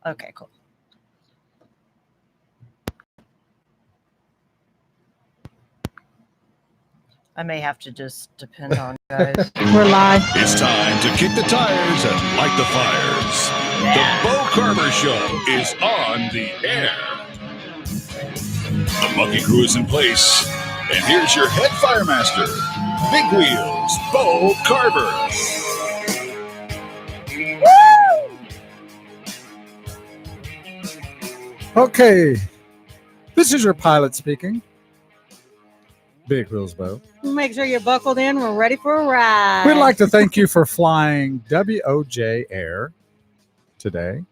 Okay, cool. I may have to just depend on you guys. We're live. It's time to kick the tires and light the fires. The Bo Carver Show is on the air. The monkey crew is in place. And here's your head firemaster, Big Wheels, Bo Carver. Okay, this is your pilot speaking. Big Wheels Bo. Make sure you're buckled in. We're ready for a ride. We'd like to thank you for flying WOJ Air today.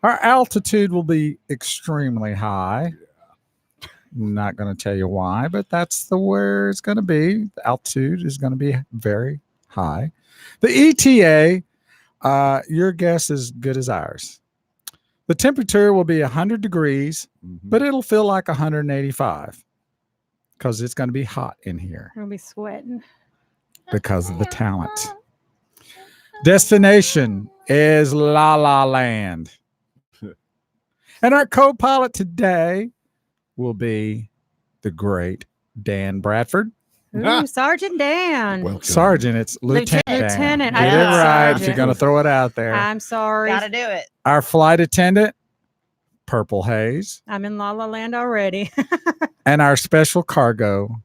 Our altitude will be extremely high. Not going to tell you why, but that's where it's going to be. The altitude is going to be very high. The ETA, your guess is good as ours. The temperature will be 100 degrees, but it'll feel like 185 because it's going to be hot in here. We'll be sweating. Because of the talent. Destination is La La Land. And our co-pilot today will be the great Dan Bradford. Ooh, Sergeant Dan. Welcome. Sergeant, it's Lieutenant Dan. Lieutenant. Get I it know, right if Sergeant. you're going to throw it out there. I'm sorry. Gotta do it. Our flight attendant, Purple Haze. I'm in La La Land already. And our special cargo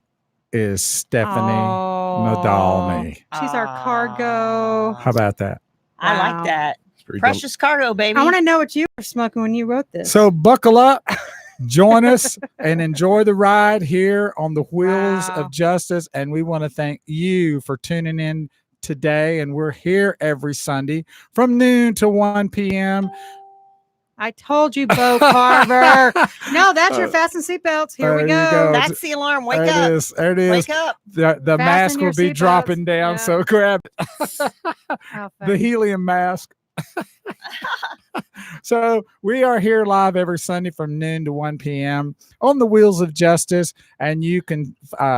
is Stephanie Nadolny. She's our cargo. How about that? I Wow. like that. Very Precious cargo, baby. I want to know what you were smoking when you wrote this. So buckle up, join us, and enjoy the ride here on the Wheels Wow. of Justice. And we want to thank you for tuning in today. And we're here every Sunday from noon to 1 p.m. I told you, Bo Carver. No, that's your fasten seatbelts. Here we There you go. go. That's the alarm. Wake There up. it is. There it is. Wake up. The mask your will be seatbelts. dropping down. Yeah. So grab it. How The funny. helium mask. So we are here live every Sunday from noon to 1 p.m. on the Wheels of Justice, and you can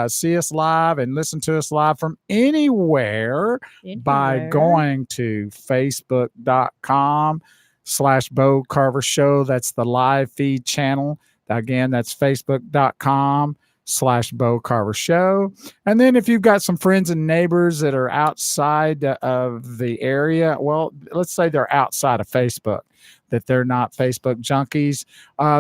see us live and listen to us live from anywhere by Anywhere. going to facebook.com/Bo Carver Show. That's the live feed channel. Again, that's facebook.com/Bo Carver Show. And then if you've got some friends and neighbors that are outside of the area, well, let's say they're outside of Facebook, that they're not Facebook junkies,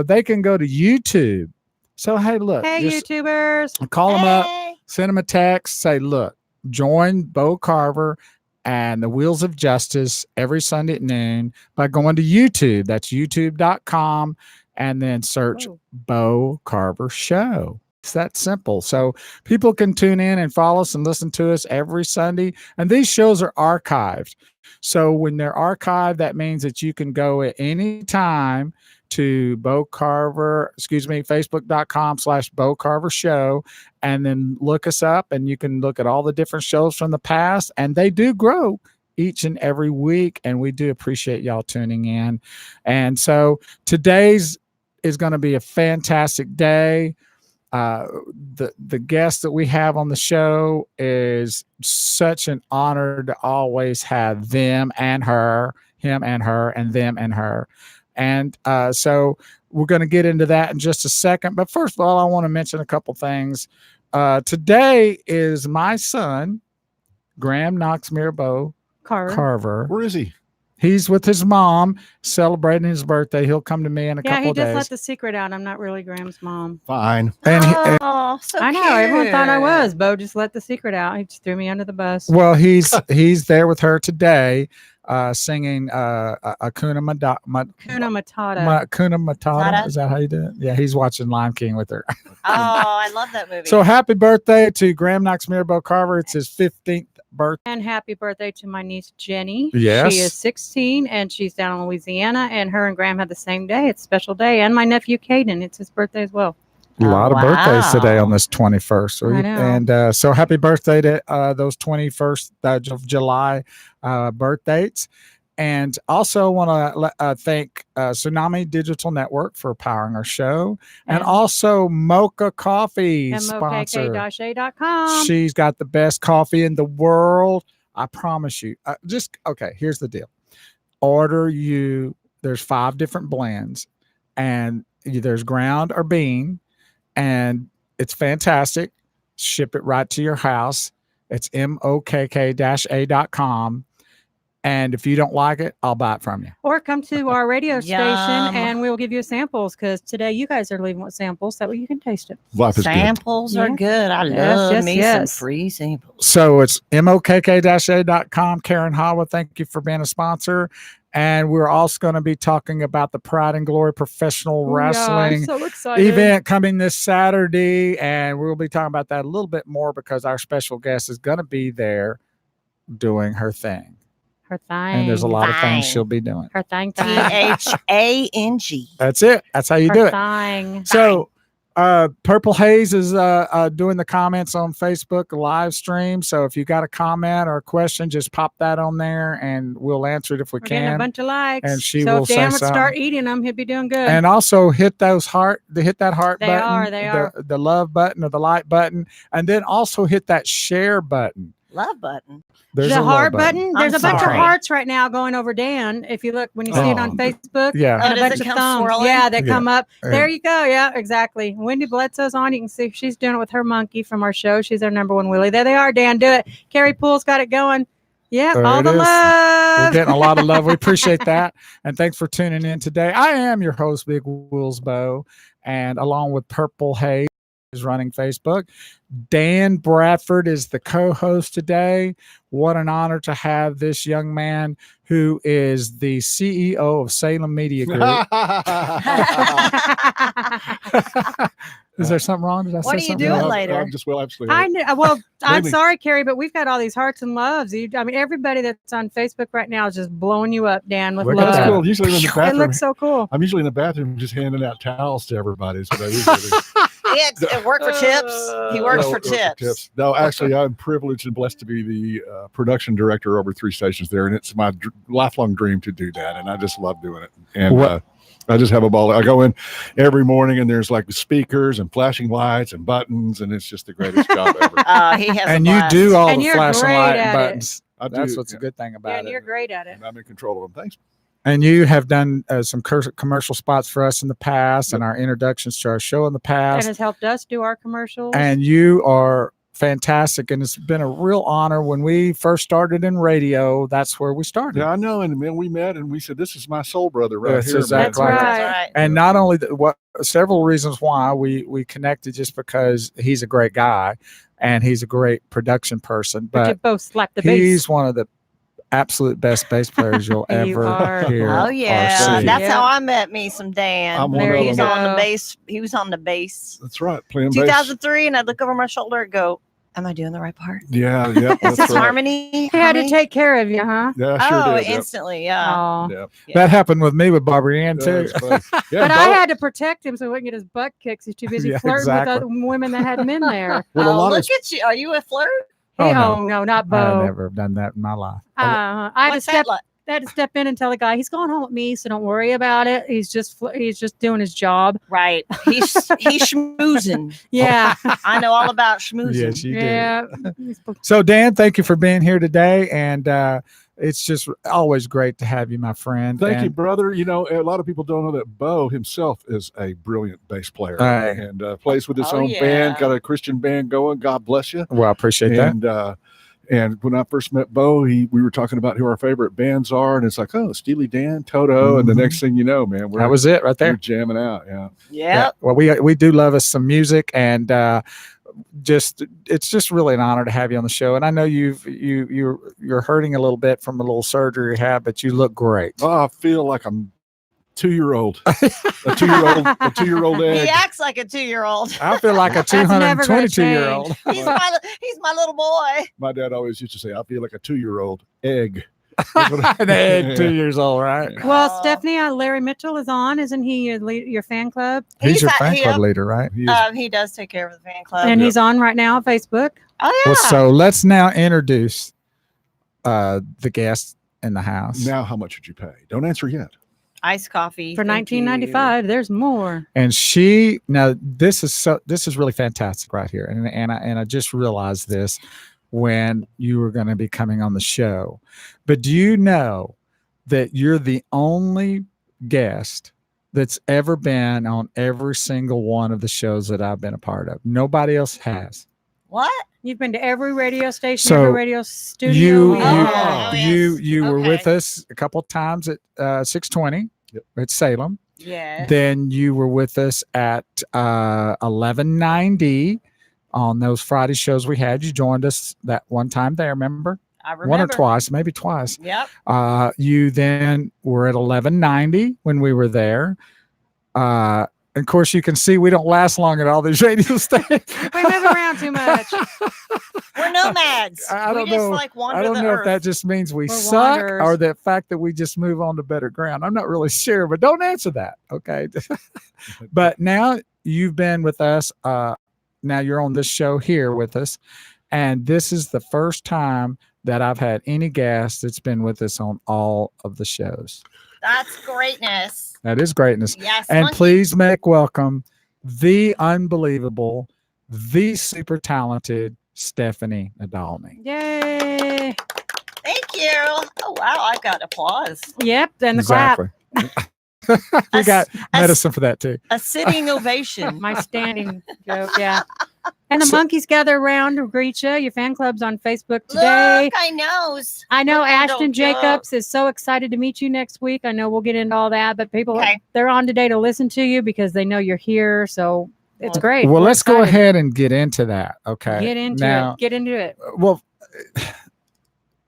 they can go to YouTube. So, hey, look, Hey, just YouTubers. call them up, Hey. send them a text, say, look, join Bo Carver and the Wheels of Justice every Sunday at noon by going to YouTube. That's youtube.com and then search Whoa. Bo Carver Show. It's that simple. So people can tune in and follow us and listen to us every Sunday. And these shows are archived. So when they're archived, that means that you can go at any time to facebook.com/Bo Carver Show, and then look us up, and you can look at all the different shows from the past, and they do grow each and every week, and we do appreciate y'all tuning in. And so today's is going to be a fantastic day. The guest that we have on the show is such an honor to always have them and her, him and her, and them and her. And so we're going to get into that in just a second. But first of all, I want to mention a couple things. Today is my son, Graham Knox-Mirabo Carver. Where is he? He's with his mom celebrating his birthday. He'll come to me in a Yeah, couple he of just days. let the secret out. I'm not really Graham's mom. Fine. And Oh, so I know. cute. Everyone thought I was. Bo just let the secret out. He just threw me under the bus. well, he's there with her today, singing Akuna Matata. Kuna Matata. Akuna Matata. Matata? Is that how you do it? Yeah, he's watching Lion King with her. Oh, I love that movie. So happy birthday to Graham Knox-Mirabo Carver. It's his 15th birthday. And happy birthday to my niece Jenny. Yes. She is 16 and she's down in Louisiana, and her and Graham had the same day. It's a special day. And my nephew Caden, it's his birthday as well. A lot of wow. birthdays today on this 21st. I know. And so happy birthday to those 21st of July birth dates. And also want to thank Tsunami Digital Network for powering our show. And also Mocha Coffee sponsor. MOKK-A.com. She's got the best coffee in the world. I promise you. Okay, here's the deal. Order you there's 5 different blends, and there's ground or bean, and it's fantastic. Ship it right to your house. It's mokk-a.com. And if you don't like it, I'll buy it from you. Or come to our radio station Yum. and we'll give you samples, because today you guys are leaving with samples. That way you can taste it. Life is good. Samples are Yeah. good. I Yes, love yes, me yes. some free samples. So it's mokk-a.com. Karen Hawa, thank you for being a sponsor. And we're also going to be talking about the Pride and Glory Professional Wrestling so excited. event coming this Saturday. And we'll be talking about that a little bit more because our special guest is going to be there doing her thing. Her thing. And there's a lot of things Thing. she'll be doing. Her thing. THANG. That's it. That's how you do it. Thing. So Purple Haze is doing the comments on Facebook live stream. So if you got a comment or a question, just pop that on there and we'll answer it if we We're getting a can. bunch of likes. And she so will if Dan say would something. start eating them, he'd be doing good. And also hit that heart They button. are, they are. The love button or the like button. And then also hit that share button. Love button. There's the a love heart button. There's I'm a bunch of sorry. hearts right now going over Dan. If you look, when you see it on Oh. Facebook, Yeah. Oh, and a does bunch it of come thumbs. swirling? Yeah, they Yeah. come up. Yeah. There you go. Yeah, exactly. Wendy Bledsoe's on. You can see she's doing it with her monkey from our show. She's our number 1 Willie. There they are, Dan. Do it. Carrie Poole's got it going. Yeah, There all it the is. We're love. getting a lot of love. We appreciate that. And thanks for tuning in today. I am your host, Big Willsbo, and along with Purple Haze is running Facebook. Dan Bradford is the co-host today. What an honor to have this young man who is the CEO of Salem Media Group. Is there something wrong? Did I What say are you something doing wrong? later? I'm just, well, absolutely. I know. Well, I'm Maybe. sorry, Carrie, but we've got all these hearts and loves. I mean, everybody that's on Facebook right now is just blowing you up, Dan, with Look at love. That's that. cool. Usually I'm in the It bathroom. looks so cool. I'm usually in the bathroom just handing out towels to everybody. So they usually do. It worked for tips. He works No, for work tips. No, actually, I'm privileged and blessed to be the production director over 3 stations there, and it's my lifelong dream to do that, and I just love doing it. And What- I just have a ball. I go in every morning, and there's like speakers and flashing lights and buttons, and it's just the greatest job ever. He has And a you blast. do all And the you're flashing great light at it. buttons. I do, That's what's yeah, a good thing about Dan, it. you're great at it. and I'm in control of them. Thanks. And you have done some commercial spots for us in the past and our introductions to our show in the And past. has helped us do our commercials. And you are fantastic. And it's been a real honor. When we first started in radio, that's where we started. Yeah, I know. And then we met, and we said, "This is my soul brother right That's here." man." exactly That's right. right. That's right. And not only what several reasons why we connected, just because he's a great guy and he's a great production person, but you but both slap the he's bass. one of the absolute best bass players you'll You ever are. hear. Oh or yeah, see. that's Yeah. how I met me some Dan. I'm one There of you He was them. go. on the bass. He was on the bass. That's right. Playing bass. 2003, and I'd look over my shoulder and go, "Am I doing the right part? Yeah, Is that's this right. harmony?" He had to Harmony? take care of you, huh? Yeah, I sure Oh, did. Yep. instantly, yeah. Oh. Yep. Yeah. That happened with me with Barbara Ann too. That's funny. Yeah, But I Bo- had to protect him so he wouldn't get his butt kicked. He's too busy Yeah, flirting exactly. with other women that had men there. well, a Oh, lot look of at you. Are you a flirt? Oh, no. Oh, no, not I've Bo. never done that in my life. I had to What's step. that like? I had to step in and tell the guy he's going home with me, so don't worry about it. He's just doing his job. Right. He's schmoozing. Yeah, I know all about schmoozing. Yes, you did. yeah. So, Dan, thank you for being here today. And it's just always great to have you, my friend. Thank you, And- brother. You know, a lot of people don't know that Bo himself is a brilliant bass player Right. and plays with his Oh, own yeah. band, got a Christian band going. God bless you. Well, I appreciate that. And when I first met Bo, we were talking about who our favorite bands are, and it's like, oh, Steely Dan, Toto, and the Mhm. next thing you know, man, That was it right we're there. jamming out. Yeah, Yep. Well, we do love us some music, and it's just really an honor to have you on the show. And I know you're hurting a little bit from a little surgery you had, but you look great. oh, I feel like I'm 2-year-old, a 2-year-old He egg. acts like a 2-year-old. I feel like a That's never gonna 222-year-old. He's my little boy. My dad always used to say, I feel like a 2-year-old egg. And they had 2 years old, right? Well, Oh. Stephanie, Larry Mitchell is on, isn't he? Your fan club, He's your at- fan he, club leader, right? He is- He does take care of the fan club. and he's on right now on Facebook. Oh yeah. Well, so let's now introduce the guest in the house. now, how much did you pay? Don't answer yet. Iced coffee For thank you. $19.95, there's more. And this is really fantastic right here. And I just realized this when you were going to be coming on the show. But do you know that you're the only guest that's ever been on every single one of the shows that I've been a part of. Nobody else has. What? You've been to every radio station, So every radio studio. You we Oh, have. you were Okay. with us a couple times at 620 Yep. at Salem. Yes. Then you were with us at 1190 on those Friday shows we had. You joined us that one time there, remember? I remember. One or twice, maybe twice. Yep. You then were at 1190 when we were there. And of course, you can see we don't last long at all these radio stations. We move around too much. We're nomads. I don't we just know. like wander I don't the know earth. if that just means we We're suck wanderers. or the fact that we just move on to better ground. I'm not really sure, but don't answer that. Okay. But now you've been with us. Now you're on this show here with us. And this is the first time that I've had any guest that's been with us on all of the shows. That's greatness. That is greatness. Yes. And monkey. please make welcome the unbelievable, the super talented Stephanie Nadolny. Yay. Thank you. Oh wow, I've got applause. Yep. And the clap. We got A- medicine for that too. A sitting ovation. My standing joke. Yeah. And the monkeys gather around to greet you. Your fan club's on Facebook today. Look, I knows. I know Look, Ashton don't Jacobs is so excited to meet you next week. I know we'll get into all that, but people, Okay. they're on today to listen to you because they know you're here. So it's Well- great. Well, We're let's go excited. ahead and get into that. Okay. Get into now, it. Get into it. Well,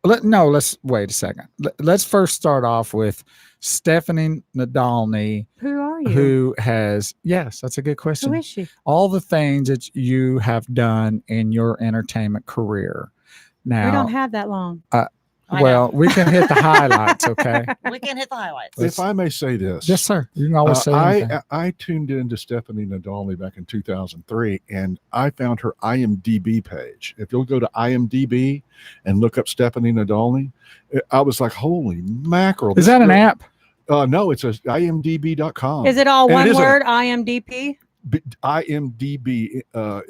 let's wait a second. Let's first start off with Stephanie Nadolny, Who are you? who has, yes, that's a good question. Who is she? All the things that you have done in your entertainment career. Now, We don't have that long. I well, we can hit the highlights, okay? We can hit the highlights. If I may say this, Yes, sir. You can always say anything. I tuned into Stephanie Nadolny back in 2003, and I found her IMDb page. If you'll go to IMDb and look up Stephanie Nadolny, I was like, holy mackerel. Is that an app? No, it's a imdb.com. Is it all And it one is a- word? IMDP? IMDb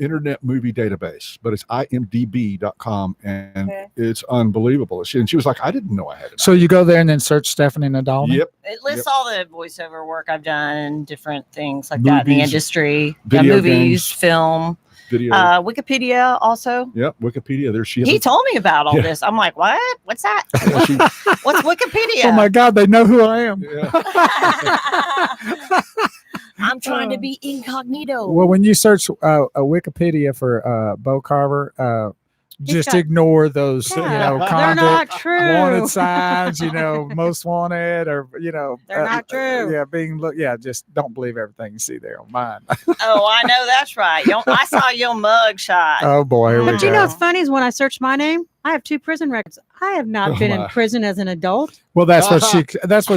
Internet Movie Database, but it's imdb.com, and Okay. it's unbelievable. And she was like, I didn't know I had it. So you go there and then search Stephanie Nadolny? Yep. It lists all the voiceover work I've done and different things like that in the Movies, industry. video movies, games. film, Video. Wikipedia also. Yep. Wikipedia. There she is. He told me about all Yeah. this. I'm like, what? What's that? Yeah, she- What's Wikipedia? Oh my God, they know who I am. yeah. I'm trying to be incognito. Well, when you search a Wikipedia for Bo Carver, just got- ignore those, Yeah, you know, they're convict not true. wanted signs, you know, most wanted, or you know, They're not true. Yeah, just don't believe everything you see there on mine. Oh, I know that's right. I saw your mug shot. Oh boy, here we But you go. know what's funny is when I search my name, I have 2 prison records. I have not Oh, been in my. prison as an adult. Well, that's what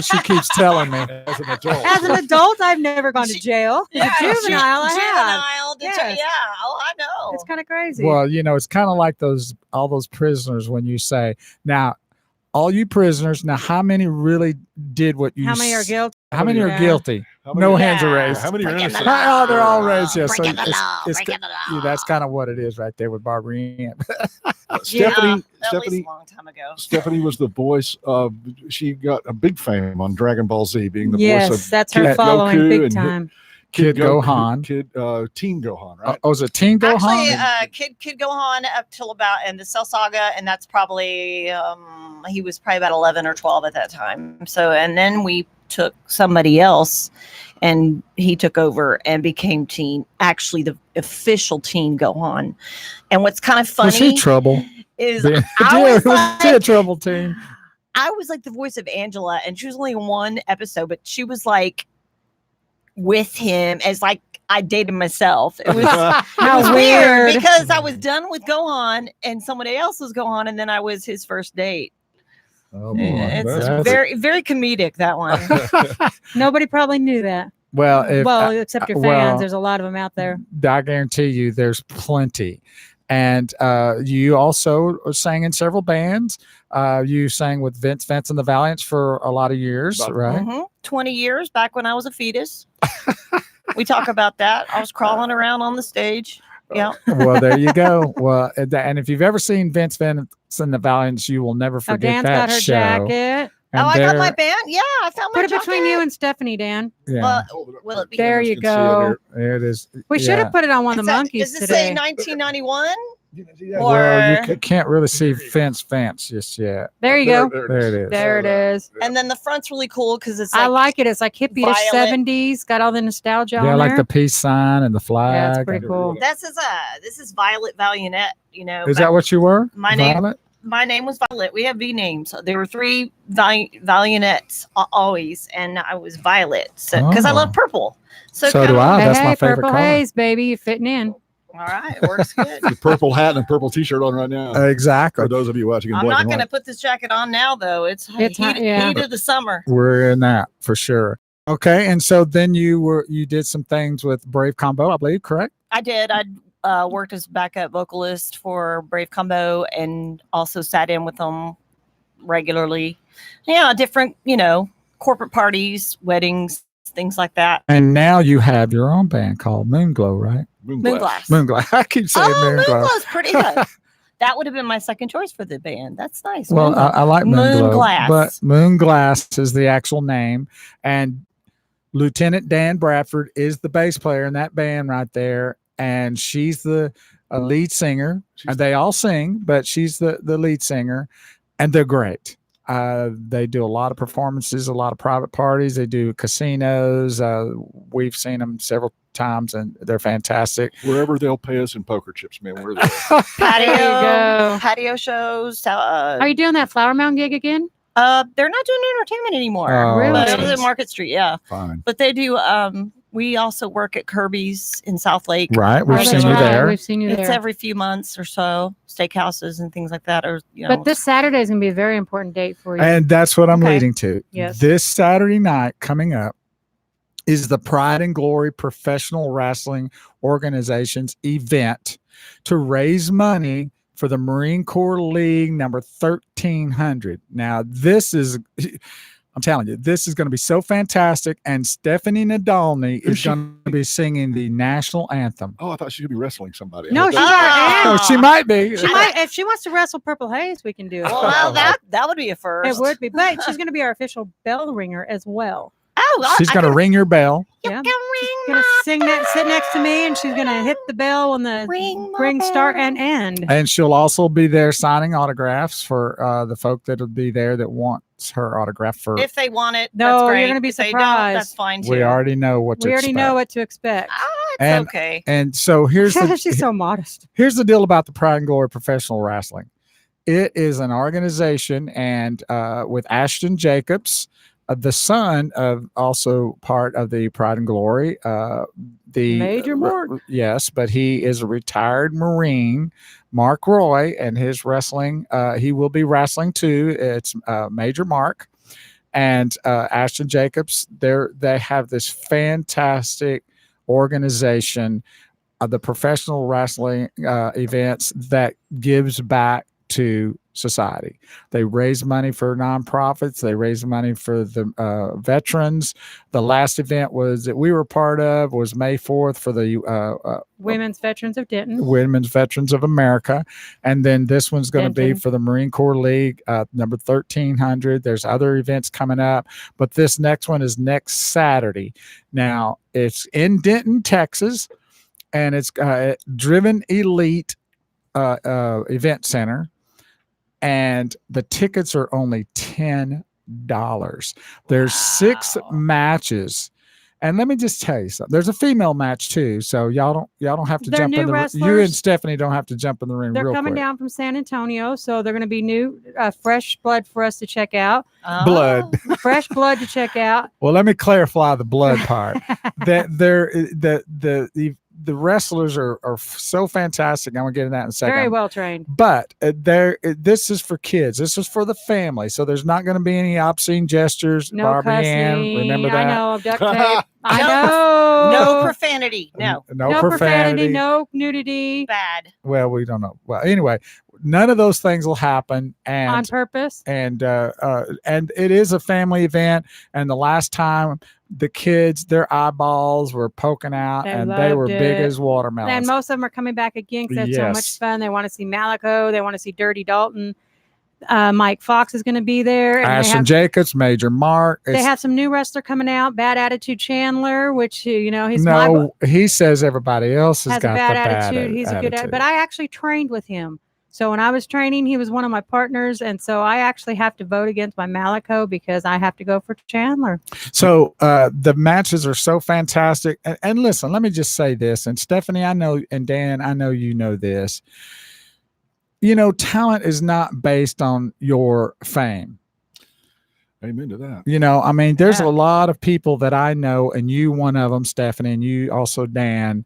she keeps telling me. As an adult. As an adult, I've never gone to She- jail. As Yeah, a juvenile, I have. Juvenile, Yes. yeah. Oh, I know. It's kind of crazy. Well, you know, it's kind of like all those prisoners when you say, now, all you prisoners, now how many really did what you How many are guilty? How many are Yeah. guilty? How No many- hands are Yeah. raised. How many are Breaking the innocent? law. Oh, they're all raised, yeah. So Breaking the it's- law, it's- breaking the Yeah, law. that's kind of what it is right there with Barbara Ann. Stephanie, That was Stephanie, a long time ago. Stephanie was the voice of. She got a big fame on Dragon Ball Z, being the Yes, voice of that's her Kid following Goku big and time. Kid Gohan. Teen Gohan, right? Oh, is it Teen Gohan? Actually, Kid Gohan up till about and the Cell Saga, and that's probably he was probably about 11 or 12 at that time. So, and then we took somebody else, and he took over and became actually the official Teen Gohan. And what's kind of Was he funny trouble? is Yeah, I was was he a like, trouble teen? I was like the voice of Angela, and she was only in one episode, but she was like with him as like I dated myself. It was How it was weird. because I was done with Gohan and somebody else was Gohan, and then I was his first date. Oh, boy. It's That's- very, very comedic, that one. Nobody probably knew that. Well, if Well, except your fans. well, There's a lot of them out there. I guarantee you, there's plenty. And you also sang in several bands. You sang with Vince and the Valiants for a lot of years, About- right? Mhm. 20 years back when I was a fetus. We talk about that. I was crawling around on the stage. Yeah. Well, there you go. Well, and if you've ever seen Vince and the Valiants, you will never Oh, forget Dan's that got her show. jacket. And Oh, I got they're- my band. Yeah, I found my Put it between jacket. you and Stephanie, Dan. Yeah, Well, will it be? There you go. it is. We should have put it on one of the monkeys Does it say today. 1991? Well, you Or can't really see fence just yet. There you go. There it is. There it is. and then the front's really cool because it's I like, like it. It's like hippie-ish violet. 70s. Got all the nostalgia Yeah, on like there. the peace sign and the flag. Yeah, it's pretty and- cool. this is Violet Valiant. You know, Is that what you were? My name- Violet? my name was Violet. We have V names. So there were 3 Valianets always, and I was Violet. So because I Oh. love purple. So So kind do of- I. That's hey, my favorite purple color. haze, baby. You're fitting in. All right, works good. The purple hat and a purple T-shirt on right now. Exactly. For those of you watching in I'm black not and going to white. put this jacket on now, though. It's It's hot, yeah. heat of the summer. We're in that for sure. Okay, and so then you did some things with Brave Combo, I believe, correct? I did. I worked as backup vocalist for Brave Combo and also sat in with them regularly. Yeah, different, corporate parties, weddings, things like that. And now you have your own band called Moonglow, right? Moonglass. Moonglow. I keep saying Oh, Moonglow. Moonglow's pretty good. That would have been my second choice for the band. That's nice. Well, Moonglow. I like Moonglow, Moonglass. but Moonglass is the actual name, and Lieutenant Dan Bradford is the bass player in that band right there, and she's the lead singer. And they all sing, but she's the lead singer, and they're great. They do a lot of performances, a lot of private parties. They do casinos. We've seen them several times, and they're fantastic. Wherever they'll pay us in poker chips, man. We're there. patio, There you go. patio shows. Are you doing that Flower Mound gig again? They're not doing entertainment anymore. Oh, Really? But it that's was at Market Street, yeah. Fine. But they do. We also work at Kirby's in South Lake. Right, we've Oh, seen that's you right. there. We've seen you It's there. every few months or so, steakhouses and things like that. Or But this Saturday is going to be a very important date for you. And that's what I'm Okay. leading to. Yes. This Saturday night coming up is the Pride and Glory Professional Wrestling Organization's event to raise money for the Marine Corps League number 1300. Now, this is, I'm telling you, this is going to be so fantastic. And Stephanie Nadolny Who's is she? going to be singing the national anthem. Oh, I thought she could be wrestling somebody. No, I she's thought- our Oh. aunt. Oh, she might be. She might, if she wants to wrestle Purple Haze, we can do it. Well, that would be a first. It would be, but she's going to be our official bell ringer as well. Oh, She's going to ring your bell. Yeah. You can Going to sing that, sit next to me, and she's going to hit the bell when the ring start and end. And she'll also be there signing autographs for the folk that'll be there that wants her autograph for. if they want it. No, that's you're great. gonna be If they don't, surprised. that's fine too. We already know what to We already know expect. what to expect. It's And- okay. And so here's She's so modest. here's the deal about the Pride and Glory Professional Wrestling. It is an organization, and with Ashton Jacobs, the son of also part of the Pride and Glory, the Major Mark. Yes, but he is a retired Marine, Mark Roy, and his wrestling. He will be wrestling too. It's Major Mark and Ashton Jacobs. They have this fantastic organization, the professional wrestling events that gives back to society. They raise money for nonprofits. They raise money for the veterans. The last event that we were part of was May 4th for the Women's Veterans of Denton. Women's Veterans of America. And then this one's going to be Denton. for the Marine Corps League, number 1300. There's other events coming up, but this next one is next Saturday. Now, it's in Denton, Texas, and it's Driven Elite Event Center. And the tickets are only $10. There's 6 Wow. matches. And let me just tell you something. There's a female match too, so y'all don't have to They're jump in new the ring. You wrestlers. and Stephanie don't have to jump in the ring. They're real coming quick. down from San Antonio, so they're going to be new, fresh blood for us to check out. Blood. Fresh blood to check out. Well, let me clarify the blood part. That the wrestlers are so fantastic. I'm gonna get into that in a second. Very well trained. But this is for kids. This is for the family. So there's not going to be any obscene gestures. No Barbie cussing. Ann, remember that? I know. Duct tape. I No- know. No profanity. No. No profanity. profanity. No nudity. Bad. Well, we don't know. Well, anyway, none of those things will happen. On And purpose. and it is a family event. And the last time the kids, their eyeballs were poking out, They and they were loved big it. as watermelons. And most of them are coming back again because they have so much Yes. fun. They want to see Malico. They want to see Dirty Dalton. Mike Fox is going to be there. And Ashton Jacobs, Major Mark. they have some new wrestler coming out, Bad Attitude Chandler, which he's he says everybody else has got a bad the attitude. bad He's attitude. a good, but I actually trained with him. So when I was training, he was one of my partners, and so I actually have to vote against my Malico because I have to go for Chandler. So the matches are so fantastic. And listen, let me just say this. And Stephanie, I know, and Dan, I know you know this. Talent is not based on your fame. Amen to that. There's a lot of people that I know, and you one of them, Stephanie, and you also, Dan,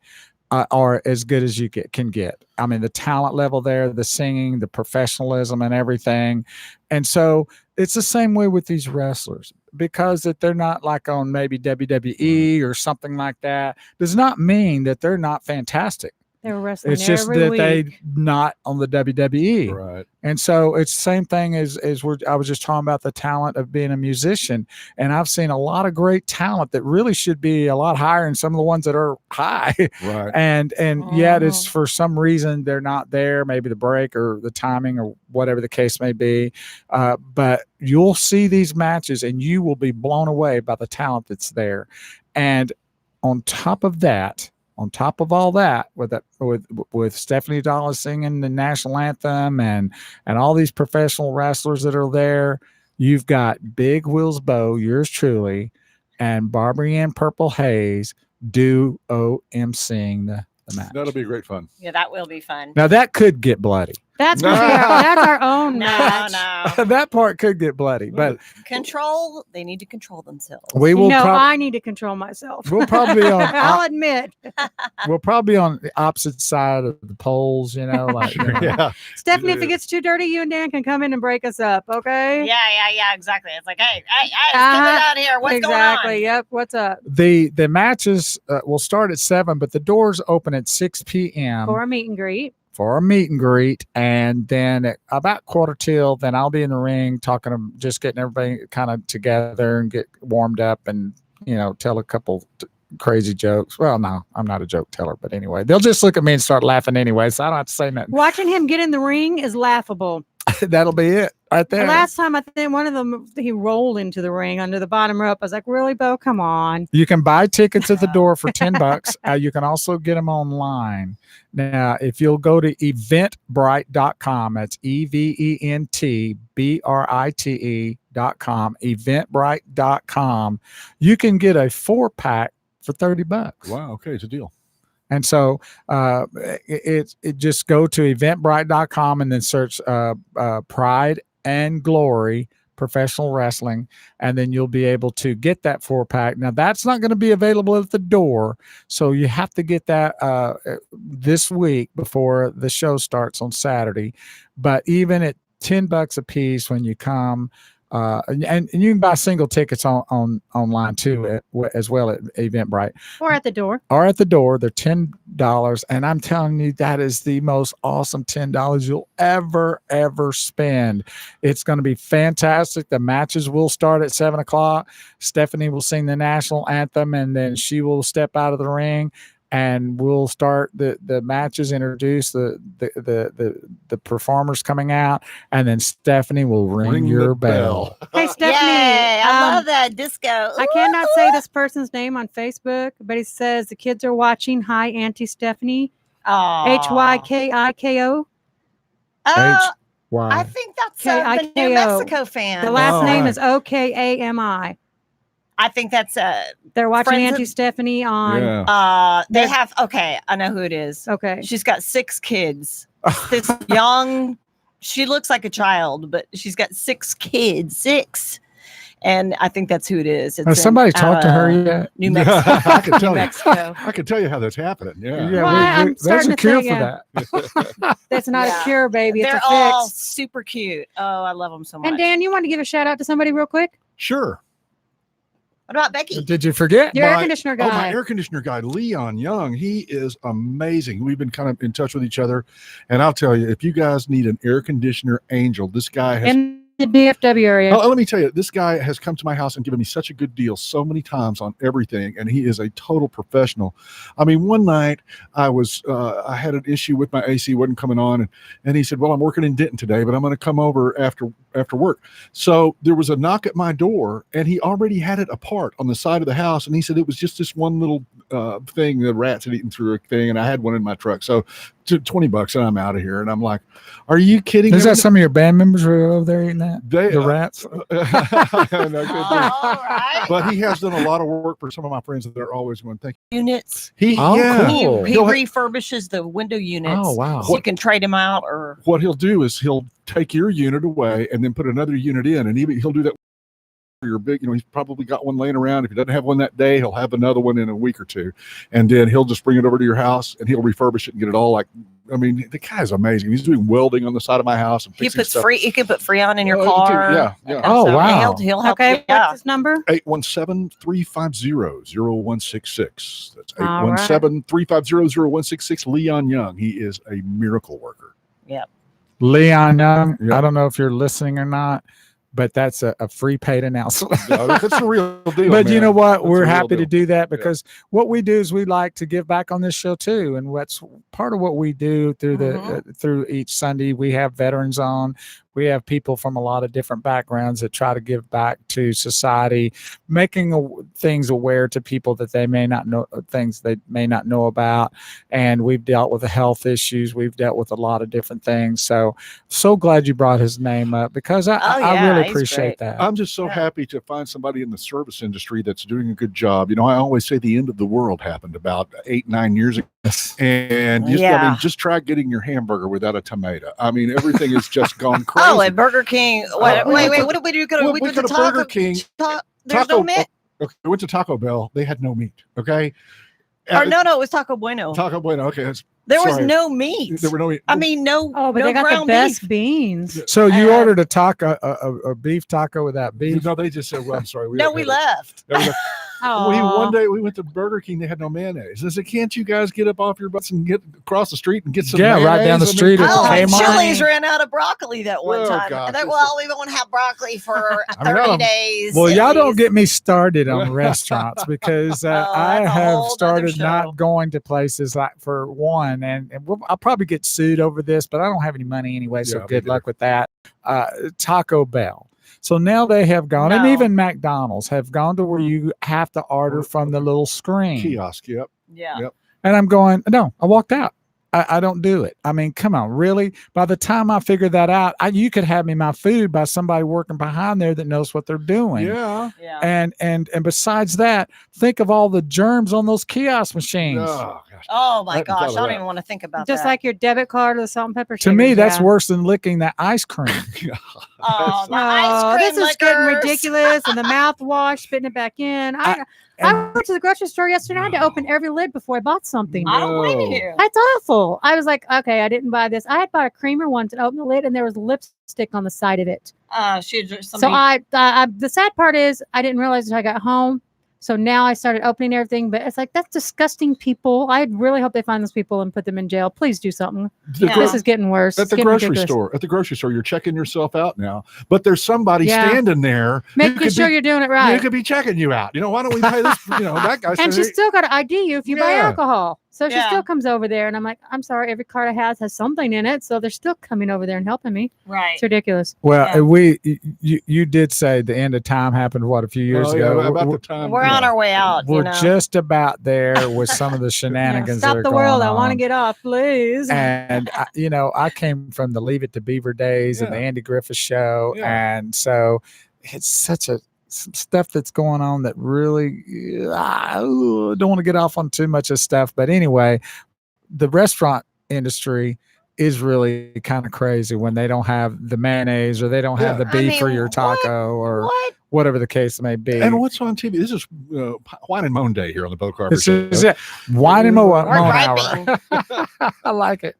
are as good as you can get. The talent level there, the singing, the professionalism and everything. And so it's the same way with these wrestlers, because that they're not like on maybe WWE or something like that does not mean that they're not fantastic. They're wrestling. It's just that they not on the WWE. Right. And so it's the same thing as I was just talking about the talent of being a musician. And I've seen a lot of great talent that really should be a lot higher than some of the ones that are high. Right. And yet it's for some reason they're not there, maybe the break or the timing or whatever the case may be. But you'll see these matches and you will be blown away by the talent that's there. And on top of all that, with Stephanie Nadolny singing the national anthem and all these professional wrestlers that are there, you've got Big Will's Bow, yours truly, and Barbary Ann Purple Haze emceeing the match. That'll be great fun. Yeah, that will be fun. Now that could get bloody. That's our own match. No. That part could get bloody, but they need to control themselves. we will. I need to control myself. We'll probably be on. I'll admit. We'll probably be on the opposite side of the poles. Yeah. Stephanie, if it gets too dirty, you and Dan can come in and break us up. Okay. Yeah, exactly. It's like, hey, get out here. What's going on? Exactly. Yep. What's up? The matches will start at 7, but the doors open at 6 p.m. For a meet and greet. And then at about 1:45, then I'll be in the ring just getting everybody kind of together and get warmed up and tell a couple crazy jokes. Well, no, I'm not a joke teller, but anyway, they'll just look at me and start laughing anyway, so I don't have to say nothing. Watching him get in the ring is laughable. That'll be it right there. The last time I think one of them, he rolled into the ring under the bottom rope. I was like, really, Bo? Come on. You can buy tickets at the door for $10. You can also get them online. Now, if you'll go to eventbrite.com, that's EVENTBRITE.com, eventbrite.com, you can get a 4-pack for $30. Wow. Okay. It's a deal. And so it just go to eventbrite.com and then search Pride and Glory Professional Wrestling, and then you'll be able to get that 4-pack. Now that's not going to be available at the door, so you have to get that this week before the show starts on Saturday. But even at $10 a piece when you come, and you can buy single tickets online too, as well at Eventbrite or at the door. They're $10, and I'm telling you, that is the most awesome $10 you'll ever spend. It's going to be fantastic. The matches will start at 7:00. Stephanie will sing the national anthem, and then she will step out of the ring. And we'll start the matches, introduce the performers coming out, and then Stephanie will ring your bell. Hey, Stephanie. Yay, I love that disco. I cannot say this person's name on Facebook, but he says the kids are watching. Hi, Auntie Stephanie. HYKIKO. I think that's the New Mexico fan. The last name is OKAMI. I think that's they're watching Auntie Stephanie on. Yeah. They have. Okay, I know who it is. Okay, she's got 6 kids. This young. She looks like a child, but she's got 6 kids. 6. And I think that's who it is. Has somebody talked to her yet? New Mexico. I can tell Mexico. I can tell you how that's happening. Yeah. Well, there's a cure for that. That's not a cure, baby. It's They're a fix. all super cute. Oh, I love them so much. And Dan, you want to give a shout out to somebody real quick? Sure. What about Becky? Did you forget? Your air conditioner guy. Oh, my air conditioner guy, Leon Young. He is amazing. We've been kind of in touch with each other. And I'll tell you, if you guys need an air conditioner angel, this guy has in The DFW area. Let me tell you, this guy has come to my house and given me such a good deal so many times on everything, and he is a total professional. I mean, one night I had an issue with my AC, wasn't coming on, and he said, well, I'm working in Denton today, but I'm going to come over after work. So there was a knock at my door, and he already had it apart on the side of the house, and he said it was just this one little thing, the rats had eaten through a thing, and I had one in my truck. So $20 and I'm out of here. And I'm like, are you kidding? Is that some of your band members who are over there eating that? The rats? No, right. But he has done a lot of work for some of my friends that they're always going, thank you. Units. Cool. He refurbishes the window units. Oh, wow. So you can trade them out or. What he'll do is he'll take your unit away and then put another unit in. And even he'll do that for your big, he's probably got one laying around. If he doesn't have one that day, he'll have another one in a week or two. And then he'll just bring it over to your house and he'll refurbish it and get it all the guy's amazing. He's doing welding on the side of my house. And he puts stuff. You can put Freon in your car. Yeah. Oh, so wow. He'll help. Okay, what's his number? 817-350-0166. That's 817-350-0166. Leon Young. He is a miracle worker. Yep. Leon Young. Yep. I don't know if you're listening or not, but that's a free paid announcement. No, that's a real deal. But man. you know what? That's We're a real happy to deal. do that because what we do is we like to give back on this show too. And what's part of what we do through through each Sunday, we have veterans on. We have people from a lot of different backgrounds that try to give back to society, making things aware to people that they may not know, things they may not know about. And we've dealt with the health issues. We've dealt with a lot of different things. So glad you brought his name up because I really appreciate that. I'm just so happy to find somebody in the service industry that's doing a good job. I always say the end of the world happened about 8-9 years ago. And just try getting your hamburger without a tomato. I mean, everything has just gone crazy. Oh, at Burger King. Wait, what did we do? We went to Burger King. There's no meat. Okay, we went to Taco Bell. They had no meat. Okay. Or no, it was Taco Bueno. Taco Bueno. Okay. There was no meat. There were no meat. I mean, no. Oh, but no they got ground the best beef. beans. So you ordered a taco, a beef taco without beef? No, they just said, well, I'm sorry. We left. One day we went to Burger King. They had no mayonnaise. I said, can't you guys get up off your butts and get across the street and get some mayonnaise? Right down the street at Kmart. Chili's ran out of broccoli that one time. God, we won't have broccoli for 30 days. Well, y'all don't get me started on restaurants because I have started not going to places like for one, and I'll probably get sued over this, but I don't have any money anyway, so good luck with that. Taco Bell. So now they have gone, and even McDonald's have gone to where you have to order from the little screen. Kiosk, yep. Yeah. Yep. And I'm going, no, I walked out. I don't do it. I mean, come on, really? By the time I figured that out, you could have me my food by somebody working behind there that knows what they're doing. Yeah. And besides that, think of all the germs on those kiosk machines. Oh, gosh. Oh my gosh, I don't even want to think about Just that. like your debit card or the salt and pepper. To me, that's worse than licking that ice cream. Oh, the ice cream this is getting lickers. ridiculous. And the mouthwash, spitting it back in. I went to the grocery store yesterday. I had to open every lid before I bought something. I don't blame you. That's awful. I was like, okay, I didn't buy this. I had bought a creamer once and opened the lid and there was lipstick on the side of it. So the sad part is I didn't realize until I got home. So now I started opening everything, but it's like, that's disgusting, people. I really hope they find those people and put them in jail. Please do something. This is getting worse. At the grocery store, you're checking yourself out now, but there's somebody standing there. Making sure you're doing it right. You could be checking you out. Why don't we pay this? That guy. And she's still got to ID you if you buy alcohol. So she still comes over there, and I'm like, I'm sorry, every card I have has something in it, so they're still coming over there and helping me. Right. It's ridiculous. Well, you did say the end of time happened, a few years ago? About the time. We're on our way out. We're just about there with some of the shenanigans. Stop the world. I want to get off, please. And, I came from the Leave It to Beaver days and the Andy Griffith Show. Yeah. And so it's some stuff that's going on that really I don't want to get off on too much of stuff. But anyway, the restaurant industry is really kind of crazy when they don't have the mayonnaise or they don't have the beef for your taco or whatever the case may be. And what's on TV? This is Wine and Moan Day here on the Bo Carver Show. Wine and Moan Hour. I like it.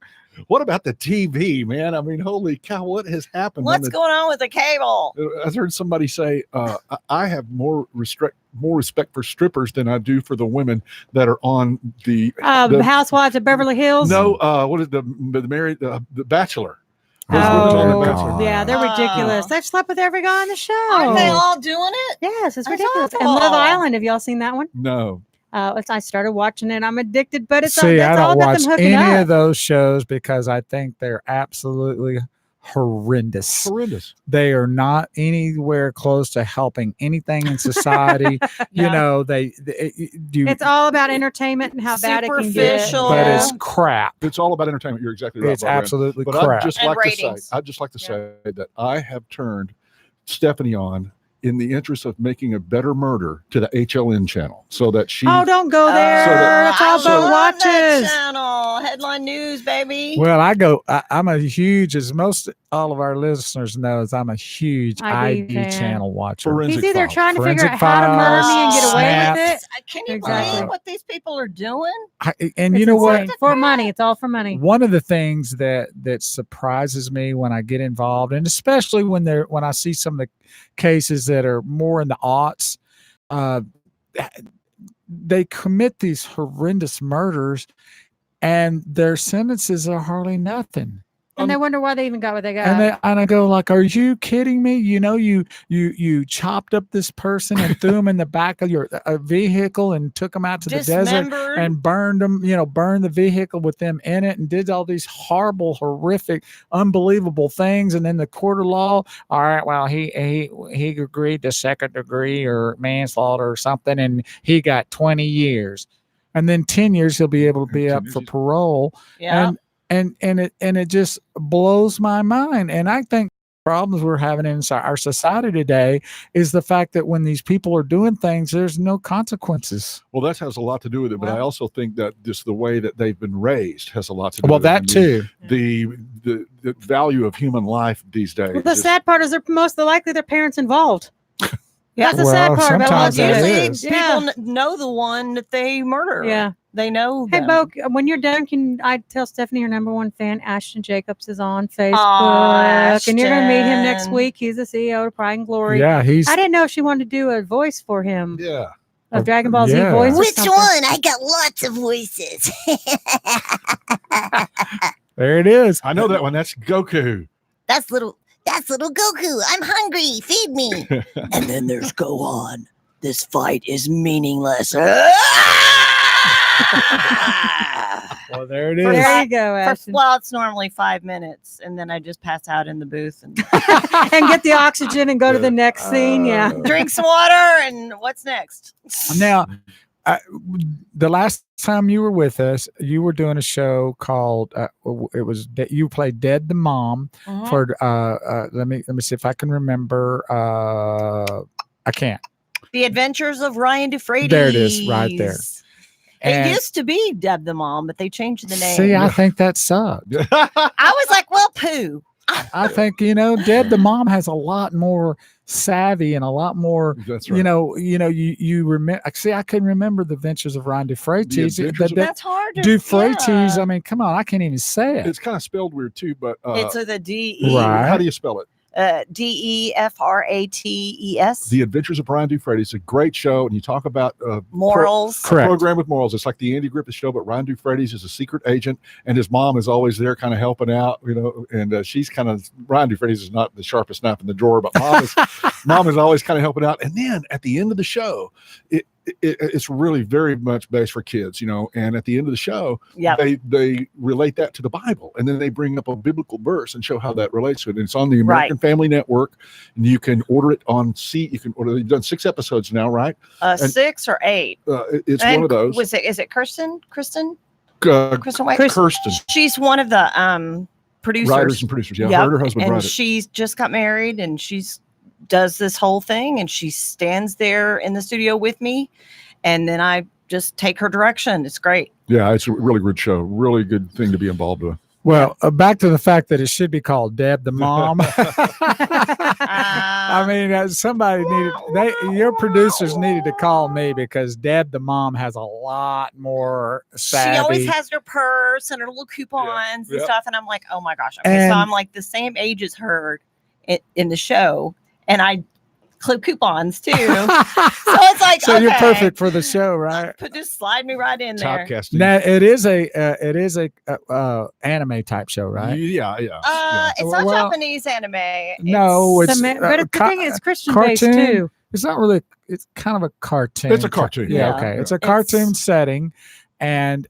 What about the TV, man? I mean, holy cow, what has happened? What's going on with the cable? I heard somebody say, I have more respect for strippers than I do for the women that are on the Housewives of Beverly Hills. No, what is the Bachelor? Those movies on the Oh, Bachelor. yeah, they're ridiculous. They've slept with every guy on the show. Aren't they all doing it? Yes, it's That's ridiculous. And awful. Love Island, have y'all seen that one? No. I started watching it. I'm addicted, but it's See, I all don't about watch them hooking any up. of those shows because I think they're absolutely horrendous. Horrendous. They are not anywhere close to helping anything in society. You Yeah. know, It's all about entertainment and how bad it can get. Superficial. but Yeah. it's crap. It's all about entertainment. You're exactly right. It's Barbara Ann. absolutely But crap. I'd just And like ratings. to say that I have turned Stephanie on in the interest of making a better murder to the HLN channel, so that she. Oh, don't go there. So that- That's all I about love that watches. channel. Headline news, baby. Well, I'm a huge, as most all of our listeners knows, I'm a huge ID ID fan. channel watcher. Forensic He's either Files. trying to figure Forensic out how to murder me and get Files, away Snap. with it. Can you Exactly. believe what these people are doing? And It's you know what? insane. For money. It's all for money. One of the things that surprises me when I get involved, and especially when I see some of the cases that are more in the aughts, they commit these horrendous murders, and their sentences are hardly nothing. And they wonder why they even got what they got. And I go like, are you kidding me? You know, you chopped up this person and threw him in the back of your vehicle and took him out to the desert Dismembered. and burned them, you know, burned the vehicle with them in it and did all these horrible, horrific, unbelievable things. And then the court of law, all right, well, he agreed to second degree or manslaughter or something, and he got 20 years. And then 10 years he'll be able to be up for parole. Yeah. And it just blows my mind. And I think problems we're having in our society today is the fact that when these people are doing things, there's no consequences. Well, that has a lot to do with it, but I Well- also think that just the way that they've been raised has a lot to do Well, with it. that too. The value of human life these days. Well, the is- sad part is they're most likely their parents involved. Yeah. That's the sad Well, part about sometimes watching that it. is. People Yeah. know the one that they murder. Yeah. They know Hey, them. Bo, when you're done, can I tell Stephanie her number one fan, Ashton Jacobs, is on Facebook. Aw, And you're going to meet him next Ashton. week. He's the CEO of Pride and Glory. Yeah, he's I didn't know if she wanted to do a voice for him, Yeah. of Dragon Ball Z Yeah. voice. or Which something. one? I got lots of voices. there. It is. I know that one. That's Goku. That's little Goku. I'm hungry. Feed me. And then there's Gohan. This fight is meaningless. Well, there it For is. There you go, Ashton. Well, it's normally 5 minutes, and then I just pass out in the booth and And get the oxygen and go to the next scene. Yeah. drink some water. And what's next? Now, the last time you were with us, you were doing a show called it was you played Dead the Mom Mhm. for let me see if I can remember. I can't. The Adventures of Ryan DeFreitas. There it is, right there. It And used to be Deb the Mom, but they changed the name. see, I think that sucked. I was like, well, poo. I think Deb the Mom has a lot more savvy and a lot more. That's right. You remember. See, I couldn't remember the Adventures of Ryan DeFreitas. The Adventures of- That's hard to DeFreitas. yeah. I mean, come on, I can't even say it. It's kind of spelled weird too, but It's with a D-E. Right. how do you spell it? DEFRATES. The Adventures of Brian Dufresne. It's a great show, and you talk about Morals. Correct. program with morals. It's like the Andy Griffith Show, but Ryan Dufresne is a secret agent, and his mom is always there, kind of helping out. And she's kind of Ryan Dufresne is not the sharpest knife in the drawer, but mom is always kind of helping out. And then at the end of the show, it's really very much based for kids, And at the end of the show, Yeah. they relate that to the Bible, and then they bring up a biblical verse and show how that relates to it. And it's on the American Family Network, and you can order it on You can order. You've done 6 episodes now, right? 6 or 8. It's And one of those. Is it Kristen? Kristen White? Kirsten, She's one of the producers. writers and producers. Yeah, Yep. her and her husband And write it. she's just got married, and does this whole thing, and she stands there in the studio with me, and then I just take her direction. It's great. Yeah, it's a really good show. Really good thing to be involved with. Well, back to the fact that it should be called Deb the Mom. I mean, somebody your producers needed to call me because Deb the Mom has a lot more savvy. She always has her purse and her little coupons and Yep. stuff, and I'm like, oh my gosh. Okay, so And- I'm like the same age as her in the show, and I coupons too. So it's like, so you're okay, perfect for the show, right? Just slide me right in there. Typecasting. Now it is a anime type show, right? Yeah. It's not Japanese anime. No, it's but the thing is Christian based cartoon. too. It's not really. It's kind of a cartoon. It's a cartoon. Yeah. Yeah. Okay. Yeah. It's a cartoon setting, and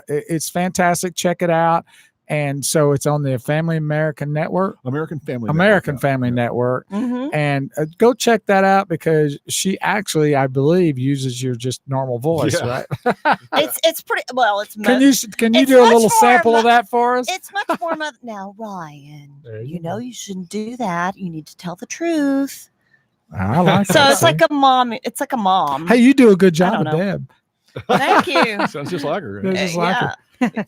it's fantastic. Check it out. And so it's on the Family American Network. American Family Network. Mhm. And go check that out because she actually, I believe, uses your just normal voice, Yeah. right? It's pretty well. It's Can you it's do a much little more sample of that for us? It's much more now, Ryan. There You you know go. you shouldn't do that. You need to tell the truth. I like So that. it's like a mom. It's like a mom. Hey, you do a good I job don't of know. Deb. Thank you. Sounds just like her. It's just like yeah. her.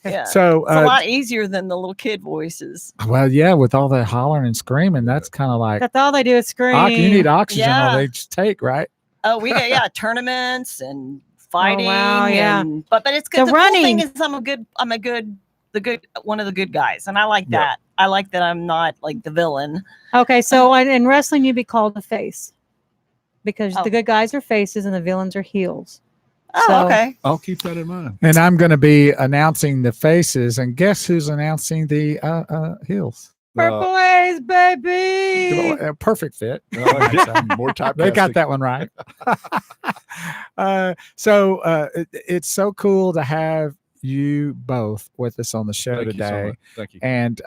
Yeah. So, It's a lot easier than the little kid voices. well, yeah, with all that hollering and screaming, that's kind of like That's all they do is scream. you need oxygen Yeah. or they just take, right? Oh, we got tournaments and fighting. wow, yeah. But it's good. The The running. cool thing is I'm the good one of the good guys, and I like Yeah. that. I like that I'm not like the villain. Okay, so in wrestling, you'd be called a face because Oh. the good guys are faces and the villains are heels. Oh, So- okay. I'll keep that in mind. And I'm going to be announcing the faces, and guess who's announcing the heels? Purple Haze, baby. Perfect fit. More typecasting. They got that one right. It's so cool to have you both with us on the show Thank you so today. much. Thank you. And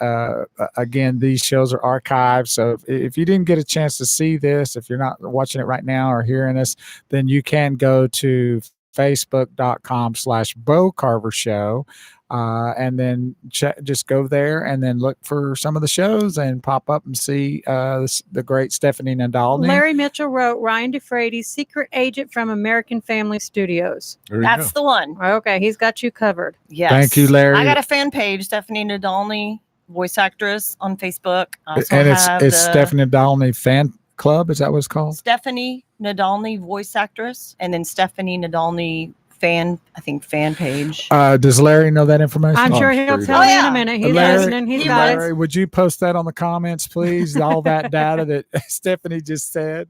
again, these shows are archived. So if you didn't get a chance to see this, if you're not watching it right now or hearing us, then you can go to facebook.com/Bo Carver Show. And then just go there and then look for some of the shows and pop up and see the great Stephanie Nadolny. Larry Mitchell wrote Ryan DeFrady, secret agent from American Family Studios. There you That's the one. Okay, he's got you covered. Yes. Thank you, Larry. I got a fan page, Stephanie Nadolny, voice actress on Facebook. I also And it's have the Stephanie Nadolny Fan Club. Is that what it's called? Stephanie Nadolny voice actress, and then Stephanie Nadolny fan page. Does Larry know that information? I'm Oh, sure I'm he'll sure he tell does. you Oh, in yeah. a minute. He's Larry- listening. He's got it. Larry, would you post that on the comments, please? All that data that Stephanie just said.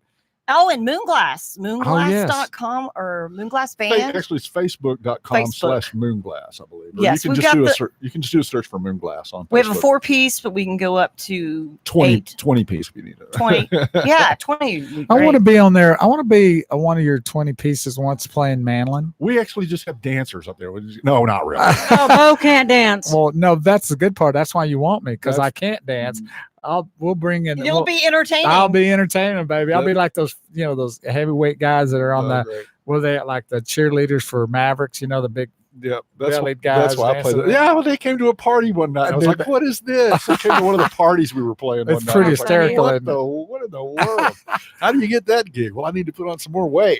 Oh, and Moonglass. yes. Moonglass.com or Moonglass Fa- Band. Actually, it's facebook.com/Moonglass, I believe. Or Yes, you can we've just got do the- you can just do a search for Moonglass on Facebook. We have a 4-piece, but we can go up to 20 8, piece if you need it. 20. Yeah, 20. would be I want to great. be on there. I want to be one of your 20 pieces once playing mandolin. We actually just have dancers up there. No, not really. Oh, Bo can't dance. Well, no, that's the good part. That's why you want me because That's- I can't dance. We'll bring in. You'll be entertaining. I'll be entertaining, baby. I'll be Yeah. like those heavyweight guys that are on Oh, the. great. Were they like the cheerleaders for Mavericks? The big. Yeah, bellied that's guys why I played dancing. that. Yeah, well, they came to a party one night. I was Dude, like, "What is this?" They came to one of the parties we were playing. It's one night. pretty I was like, hysterical, What isn't it? what in the world? How do you get that gig? Well, I need to put on some more weight.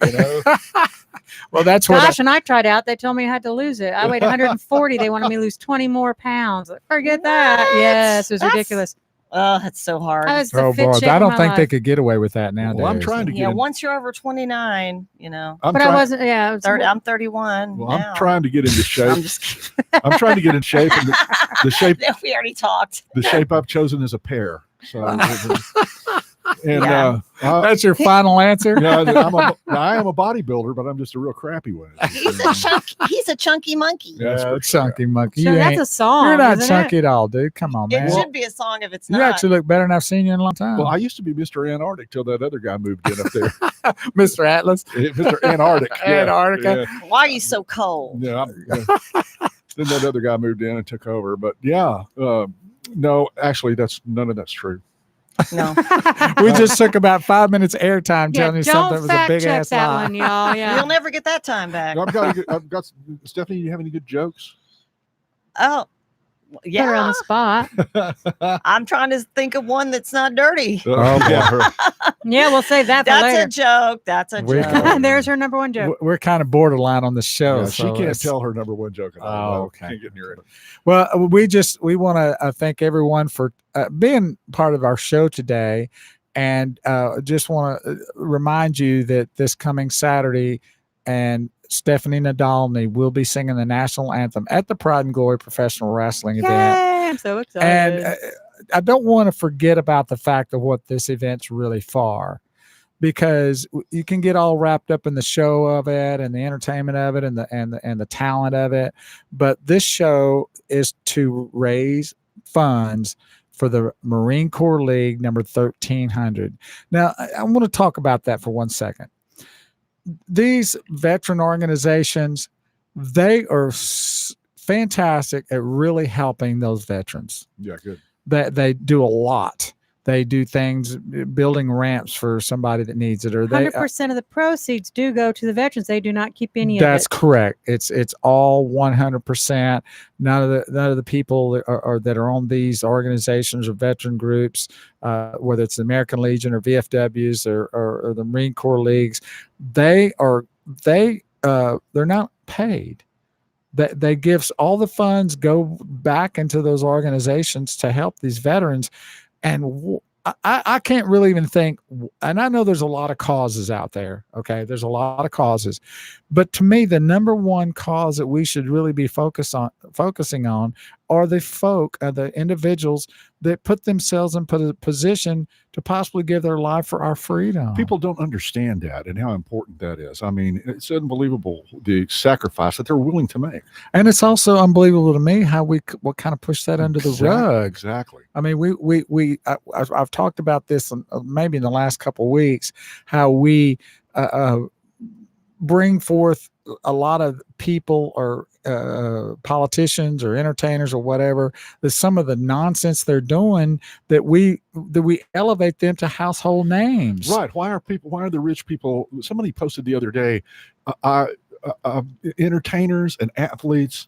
Well, that's what. Gosh, and I tried out. They told me I had to lose it. I weighed 140. They wanted me to lose 20 more pounds. Forget that. What? Yes, it was That's- ridiculous. Oh, that's so hard. I was the Oh fit boy, shape I of don't my think they life. could get away with that nowadays. Well, I'm trying to get. Yeah, in- once you're over 29, I'm But trying, I wasn't. Yeah, it was, I'm 31. Well, now. I'm trying to get into shape. I'm just kidding. I'm trying to get in shape, and the shape We already talked. the shape I've chosen is a pear. So, and Yeah. That's your final answer. I am a bodybuilder, but I'm just a real crappy one. He's a chunky monkey. That's for chunky monkey. so You that's ain't, a song. you're not isn't chunky It? at all, dude. Come on, It man. should be a song if it's You not. actually look better than I've seen you in a long time. Well, I used to be Mr. Antarctic till that other guy moved in up there. Mr. Atlas. Mr. Antarctic. Antarctica. Yeah, Why are you so cold? yeah, then that other guy moved in and took over. But yeah, no, actually, none of that's true. No. We just took about 5 minutes airtime Yeah, telling you something that don't was a fact big check ass that lie. one, y'all. Yeah. You'll never get that time back. I've got Stephanie. Do you have any good jokes? Oh, Put her on yeah. the spot. I'm trying to think of one that's not dirty. Yeah. Yeah, we'll save that for That's later. a joke. That's a We- joke. There's her number one joke. We're kind of borderline on the show. Yeah, she so can't it's- tell her number one joke. At all. Oh, okay. Can't get near it. Well, we want to thank everyone for being part of our show today, and just want to remind you that this coming Saturday, and Stephanie Nadolny will be singing the national anthem at the Pride and Glory Professional Wrestling event. Yay, I'm so excited. And I don't want to forget about the fact of what this event's really for. because you can get all wrapped up in the show of it and the entertainment of it and the talent of it. But this show is to raise funds for the Marine Corps League number 1300. Now, I want to talk about that for 1 second. These veteran organizations, they are fantastic at really helping those veterans. Yeah, good. That they do a lot. They do things, building ramps for somebody that needs it, or 100% of the proceeds do go to the veterans. They do not keep any of it. That's correct. It's all 100%. None of the people that are on these organizations or veteran groups, whether it's the American Legion or VFWs or the Marine Corps leagues, they're not paid. They gives all the funds go back into those organizations to help these veterans. And I can't really even think, and I know there's a lot of causes out there. Okay. There's a lot of causes, but to me, the number one cause that we should really be focusing on are the individuals that put themselves in a position to possibly give their life for our freedom. People don't understand that and how important that is. I mean, it's unbelievable the sacrifice that they're willing to make. And it's also unbelievable to me how what kind of push that under the rug. Exactly. I mean, I've talked about this maybe in the last couple of weeks, how we bring forth a lot of people or politicians or entertainers or whatever, that some of the nonsense they're doing, that we elevate them to household names. Right. Why are the rich people? Somebody posted the other day, entertainers and athletes,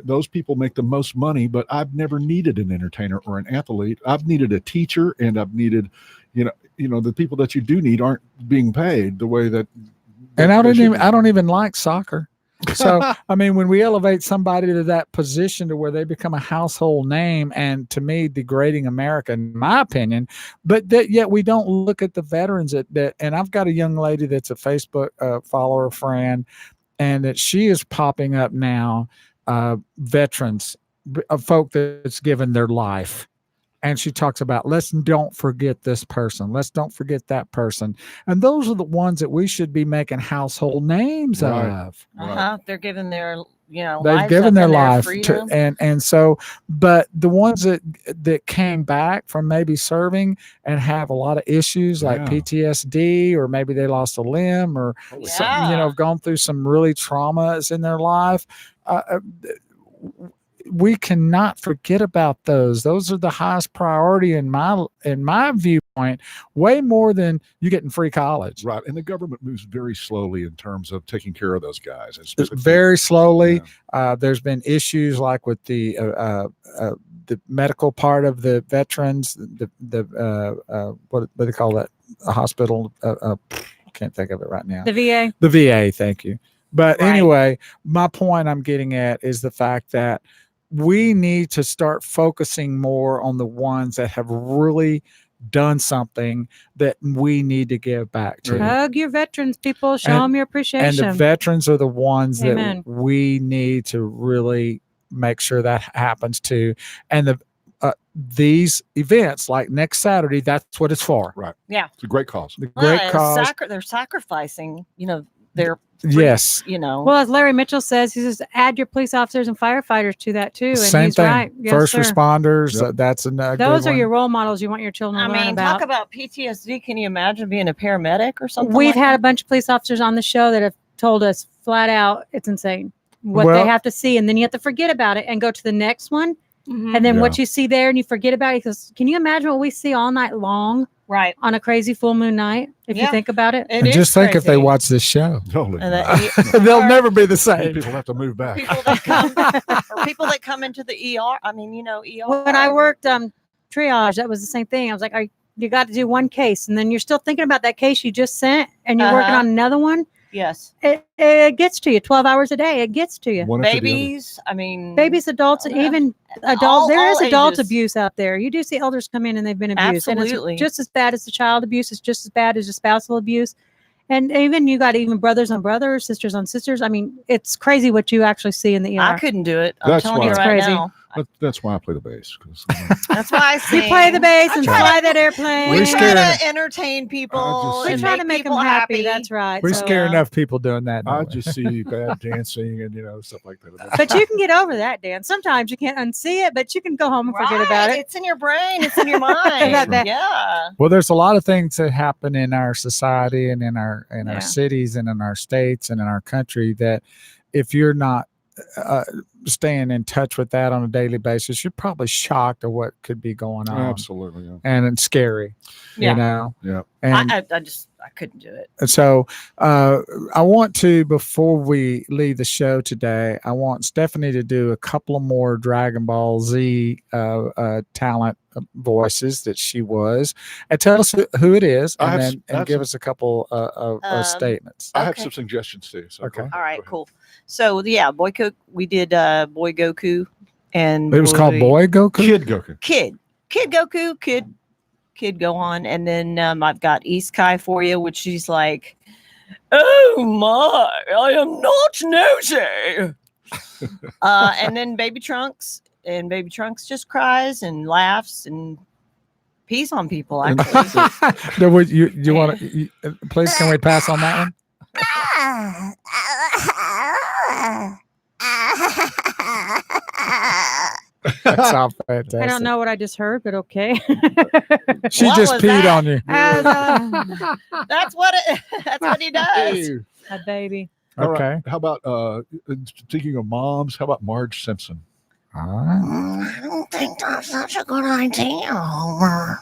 those people make the most money, but I've never needed an entertainer or an athlete. I've needed a teacher, and I've needed, the people that you do need aren't being paid the way that. And I don't even like soccer. So, I mean, when we elevate somebody to that position to where they become a household name, and to me, degrading America, in my opinion, but yet we don't look at the veterans that, and I've got a young lady that's a Facebook follower friend, and that she is popping up now, veterans, folk that's given their life. And she talks about, let's don't forget this person. Let's don't forget that person. And those are the ones that we should be making household names of. They're giving their, they've given their life to, and so, but the ones that came back from maybe serving and have a lot of issues like PTSD, or maybe they lost a limb, or gone through some really traumas in their life. We cannot forget about those. Those are the highest priority in my viewpoint, way more than you getting free college. Right. And the government moves very slowly in terms of taking care of those guys. Very slowly. Yeah. There's been issues like with the medical part of the veterans, what do they call that? A hospital. Can't think of it right now. The VA. The VA. Thank you. But anyway, my point I'm getting at is the fact that we need to start focusing more on the ones that have really done something that we need to give back to. Hug your veterans, people. Show them your appreciation. And the veterans are the ones that we need to really make sure that happens to. And these events, like next Saturday, that's what it's for. Right. Yeah. It's a great cause. Cause. They're sacrificing, their yes. Well, as Larry Mitchell says, he says, add your police officers and firefighters to that too. And same he's thing. Right. Yes, First sir. responders. That's another. Those are your role models you want your children to learn about. Talk about PTSD. Can you imagine being a paramedic or something? We've had a bunch of police officers on the show that have told us flat out it's insane what they have to see, and then you have to forget about it and go to the next one. Mm-hmm. And then what you see there and you forget about it. Because can you imagine what we see all night long? Right. On a crazy full moon night, if you think about it. And just think if they watch this show. Totally. They'll never be the same. People have to move back. People that come into the ER. I mean, ER. When I worked triage, that was the same thing. I was like, you got to do one case. And then you're still thinking about that case you just sent and you're working on another one. Yes. It gets to you 12 hours a day. It gets to you. Babies, babies, adults, and even adults. There is adult abuse out there. You do see elders come in and they've been abused. Absolutely. And it's just as bad as the child abuse. It's just as bad as the spousal abuse. And even you got even brothers on brothers, sisters on sisters. I mean, it's crazy what you actually see in the ER. I couldn't do it. I'm telling you right now. But that's why I play the bass. That's why I You sing. play the bass I and try fly to- that airplane. We We're try scared. to entertain people. I We just- try to make them people happy. That's right. We So, scare enough people doing that. I don't we? just see bad dancing and stuff like that. but you can get over that, Dan. Sometimes you can't unsee it, but you can go home and forget about it. It's in your brain. It's in your mind. About that. Yeah. Well, there's a lot of things that happen in our society and in our Yeah. cities and in our states and in our country that if you're not staying in touch with that on a daily basis, you're probably shocked at what could be going on. Absolutely. Yeah. And it's scary, Yeah. you know? Yeah. And I couldn't do it. so I want to, before we leave the show today, I want Stephanie to do a couple of more Dragon Ball Z talent voices that she was, and tell us who it is, I and have then s- I have give some- us a couple of statements. I have Okay. some suggestions too. So Okay. All right, cool. So yeah, Boy did Boy Goku, and It was called Boy Goku. Kid Goku. Kid Goku Kid Gohan, and then I've got East Kai for you, which she's like, oh my, I am not nosy. And then Baby Trunks, and Baby Trunks just cries and laughs and pees on people. Actually, No, you want to? Please, can we pass on that one? That's all fantastic. I don't know what I just heard, but okay. She What just was peed that? on you. that's what he does. A baby. All right. Okay. How about speaking of moms? How about Marge Simpson? All right. I don't think that's such a good idea, Homer.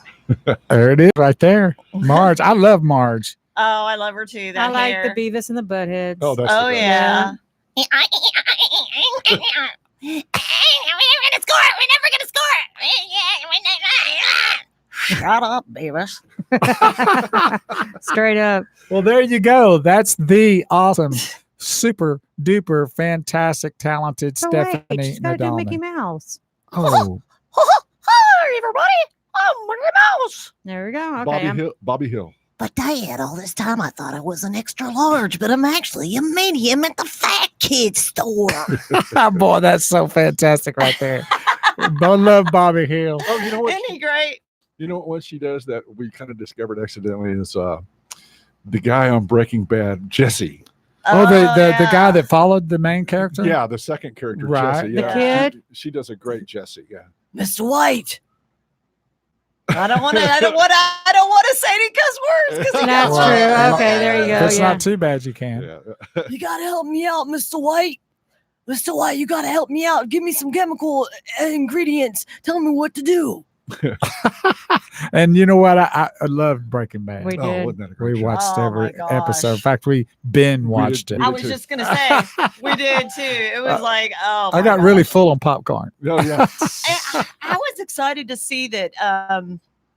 There it is, right there. Marge. I love Marge. Oh, I love her too. That I like hair. the Beavis and the Buttheads. Oh, that's Oh the best. yeah. We're gonna score. We're never gonna score. Shut up, Beavis. Straight up. Well, there you go. That's the awesome, super duper, fantastic, talented So wait, Stephanie she's got to do Mickey Nadolny. Mouse. Oh, Hi, everybody. I'm Mickey Mouse. There we go. Okay. Bobby Hill. But Dad, all this time I thought I was an extra large, but I'm actually a medium at the fat kid store. boy, that's so fantastic right there. I love Bobby Hill. Oh, you know what? Isn't he great? You know what she does that we kind of discovered accidentally is the guy on Breaking Bad, Jesse. Oh, the yeah. guy that followed the main character? Yeah, the second character, Right. Jesse. The Yeah, kid? She does a great Jesse. Yeah. Mr. White. I don't want to say any cuss words because That's Well, true. well, Okay, there you go. That's Yeah. not too bad. You can. Yeah. You gotta help me out, Mr. White. Mr. White, you gotta help me out. Give me some chemical ingredients. Tell me what to do. And you know what? I loved Breaking Bad. We Oh, did. wasn't that a great We show? watched Oh, every my episode. In gosh. fact, we binge watched We it. did I was too. just gonna say we did too. It was like, oh, I my got really gosh. full on popcorn. Oh, yeah. I was excited to see that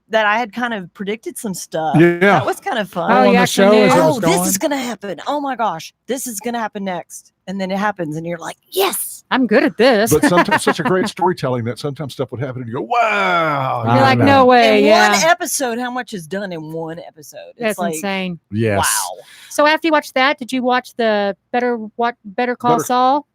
that I had kind of predicted some stuff. Yeah. That was kind of fun. Oh, on you the actually show knew? as it was Oh, going. this is gonna happen. Oh my gosh, this is gonna happen next. And then it happens, and you're like, yes. I'm good at this. But sometimes such a great storytelling that sometimes stuff would happen and you go, wow. You're I like, know. no way. In Yeah. one episode, how much is done in one episode? It's That's like, insane. Yes. wow. So after you watched that, did you watch the Better Call Better- Saul?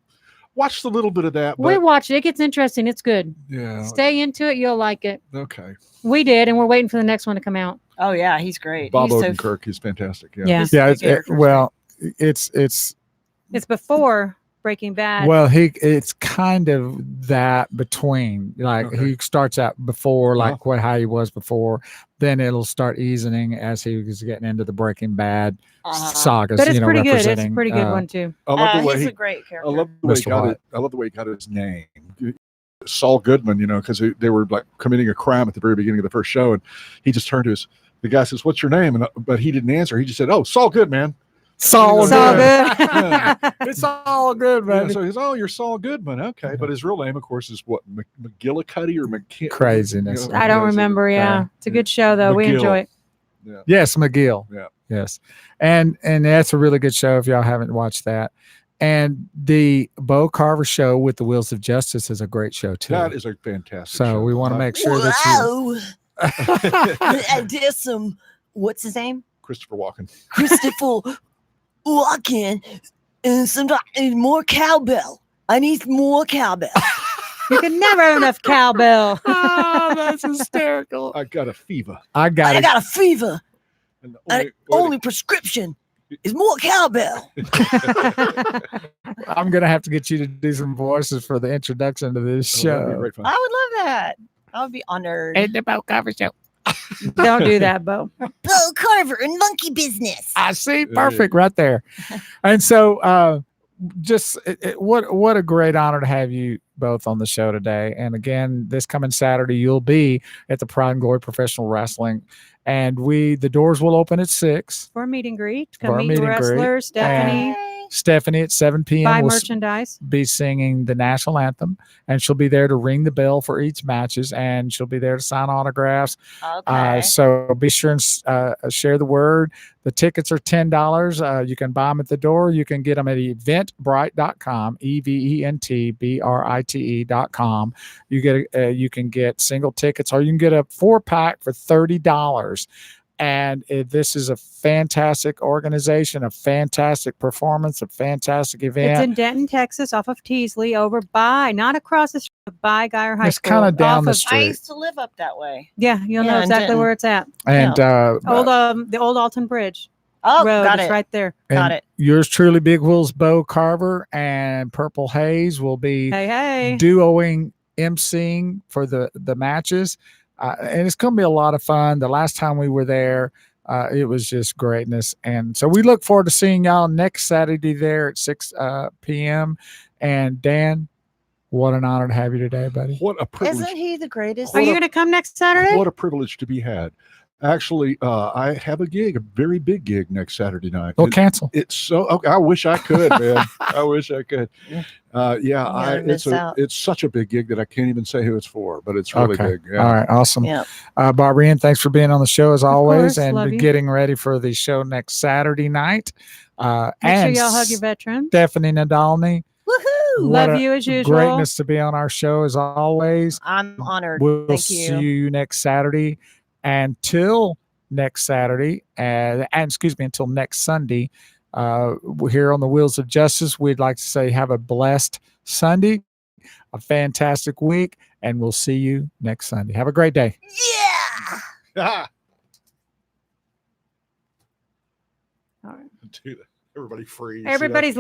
Watched a little bit of that, We but watched it. It gets interesting. It's good. yeah. Stay into it. You'll like it. Okay. We did, and we're waiting for the next one to come out. Oh yeah, he's great. Bob he's Odenkirk is fantastic. Yeah. Yeah. Yeah. The character's Well, it's It's before Breaking Bad. well, it's kind of that between, like Okay. he starts out before, like Uh-huh. how he was before, then it'll start easing as he was getting into the Breaking Bad sagas. but it's pretty good. It's a representing, pretty good one too. I love the way he's he, a great I character. love the way he Mr. got White. it. I love the way he got his name. Saul Goodman, because they were like committing a crime at the very beginning of the first show, and he just turned to the guy says, "What's your name?" But he didn't answer. He just said, "Oh, Saul Goodman." Saul It's all Goodman. good. Yeah. It's all good, Yeah, baby. so he's, "Oh, you're Saul Goodman." Okay, but his real name, of course, is what McGillicuddy or McKin. Craziness. I don't remember. Yeah, it's a good show though. We McGill. enjoy it. Yes, McGill. Yeah. Yes. And that's a really good show if y'all haven't watched that. And the Bo Carver Show with the Wheels of Justice is a great show too. That is a fantastic. So show. we want to make sure that Wow. I did some. What's his name? Christopher Walken. Christopher Walken, and some more cowbell. I need more cowbell. You can never have enough cowbell. Oh, that's hysterical. I got a fever. I got I it. got a fever. And Only prescription is more cowbell. I'm gonna have to get you to do some voices for the introduction to this that'd be show. great fun. I would love that. I would be honored. And the Bo Carver Show. Don't do that, Bo. Bo Carver and monkey business. I see, There perfect you right there. And so, what a great honor to have you both on the show today. And again, this coming Saturday, you'll be at the Pride and Glory Professional Wrestling, and the doors will open at 6. For a meet and greet. For Come a meet meet the and greet. wrestlers, Stephanie. Yay. Stephanie at 7 p.m. Buy will merchandise. be singing the national anthem, and she'll be there to ring the bell for each matches, and she'll be there to sign autographs. Okay. So be sure and share the word. The tickets are $10. You can buy them at the door. You can get them at eventbrite.com, eventbrite.com. You can get single tickets, or you can get a 4-pack for $30. And this is a fantastic organization, a fantastic performance, a fantastic event. It's in Denton, Texas, off of Teasley, over by, not across the street, but by Geyer High It's School. kinda down off the of- street. I used to live up that way. Yeah, you'll know Yeah, in exactly Denton. where it's at. And The old Alton Bridge Oh, Road got is it. right there. Got and it. yours truly, Big Will's Bo Carver and Purple Haze will be Hey. duoing, emceeing for the matches. And it's going to be a lot of fun. The last time we were there, it was just greatness. And so we look forward to seeing y'all next Saturday there at 6 p.m. And Dan, what an honor to have you today, buddy. What a privilege. Isn't he the greatest? Are you going to come next Saturday? What a privilege to be had. Actually, I have a gig, a very big gig next Saturday night. We'll cancel. It's so okay. I wish I could, man. I wish I could. It's such a big gig that I can't even say who it's for, but it's really Okay. big. Yeah. All right. Awesome. Yeah. Barbara Ann, thanks for being on the show as always, course, love and you. getting ready for the show next Saturday night. Make sure And y'all hug your veterans. Stephanie Nadolny. Woohoo! What Love a you as usual. Greatness to be on our show as always. I'm honored. We'll Thank see you. you next Saturday. Until next Saturday, and excuse me, until next Sunday, we're here on the Wheels of Justice. We'd like to say have a blessed Sunday, a fantastic week, and we'll see you next Sunday. Have a great day. Yeah. Dude, everybody freeze. Everybody's